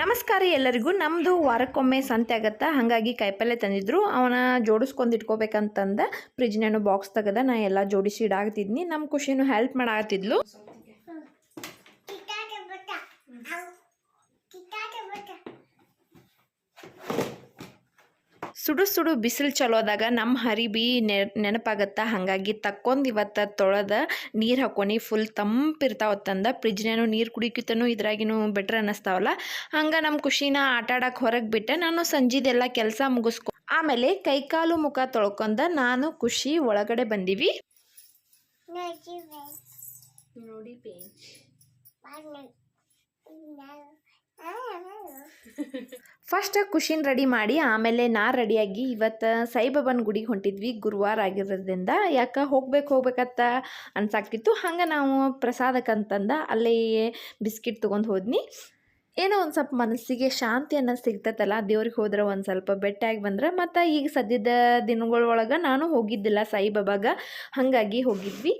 ನಮಸ್ಕಾರ ಎಲ್ಲರಿಗೂ. ನಮ್ಮದು ವಾರಕ್ಕೊಮ್ಮೆ ಸಂತೆ ಆಗತ್ತಾ, ಹಾಗಾಗಿ ಕಾಯಿಪಲ್ಲೆ ತಂದಿದ್ರು. ಅವನ ಜೋಡಿಸ್ಕೊಂಡು ಇಟ್ಕೋಬೇಕಂತಂದ ಫ್ರಿಜ್ನೇನು ಬಾಕ್ಸ್ ತೆಗೆದ ನಾ ಎಲ್ಲ ಜೋಡಿಸಿ ಇಡಾಕತ್ತಿದ್ನಿ. ನಮ್ಮ ಖುಷಿನೂ ಹೆಲ್ಪ್ ಮಾಡಾಕತ್ತಿದ್ಲು. ಸುಡು ಸುಡು ಬಿಸಿಲು ಚಲೋದಾಗ ನಮ್ಮ ಹರಿಬಿ ನೆನಪಾಗತ್ತಾ, ಹಾಗಾಗಿ ತಕ್ಕೊಂದು ಇವತ್ತು ತೊಳೆದ ನೀರು ಹಾಕ್ಕೊಂಡು ಫುಲ್ ತಂಪಿರ್ತಾವತ್ತಂದ ಫ್ರಿಜ್ನೇನು ನೀರು ಕುಡಿಕಿತನೂ ಇದ್ರಾಗಿನೂ ಬೆಟ್ರ್ ಅನ್ನಿಸ್ತಾವಲ್ಲ. ಹಂಗೆ ನಮ್ಮ ಖುಷಿನ ಆಟಾಡಕ್ಕೆ ಹೊರಗೆ ಬಿಟ್ಟೆ. ನಾನು ಸಂಜಿದೆಲ್ಲ ಕೆಲಸ ಮುಗಿಸ್ಕೊ ಆಮೇಲೆ ಕೈಕಾಲು ಮುಖ ತೊಳ್ಕೊಂಡ ನಾನು ಖುಷಿ ಒಳಗಡೆ ಬಂದೀವಿ. ನೋಡಿ ಫಸ್ಟ್ ಖುಷಿನ ರೆಡಿ ಮಾಡಿ ಆಮೇಲೆ ನಾ ರೆಡಿಯಾಗಿ ಇವತ್ತು ಸಾಯಿಬಾಬಾನ ಗುಡಿಗೆ ಹೊಂಟಿದ್ವಿ. ಗುರುವಾರ ಆಗಿರೋದ್ರಿಂದ ಯಾಕೆ ಹೋಗ್ಬೇಕತ್ತ ಅನ್ಸಾಕ್ತಿತ್ತು. ಹಂಗೆ ನಾವು ಪ್ರಸಾದಕ್ಕಂತಂದ ಅಲ್ಲೇ ಬಿಸ್ಕಿಟ್ ತೊಗೊಂಡು ಹೋದ್ನಿ. ಏನೋ ಒಂದು ಸ್ವಲ್ಪ ಮನಸ್ಸಿಗೆ ಶಾಂತಿ ಅನ್ನೋದು ಸಿಗ್ತೈತಲ್ಲ, ದೇವ್ರಿಗೆ ಹೋದ್ರೆ ಒಂದು ಸ್ವಲ್ಪ ಬೆಟ್ಟಾಗಿ ಬಂದ್ರೆ. ಮತ್ತು ಈಗ ಸದ್ಯದ ದಿನಗಳೊಳಗೆ ನಾನು ಹೋಗಿದ್ದಿಲ್ಲ ಸಾಯಿಬಾಬಾಗ, ಹಾಗಾಗಿ ಹೋಗಿದ್ವಿ.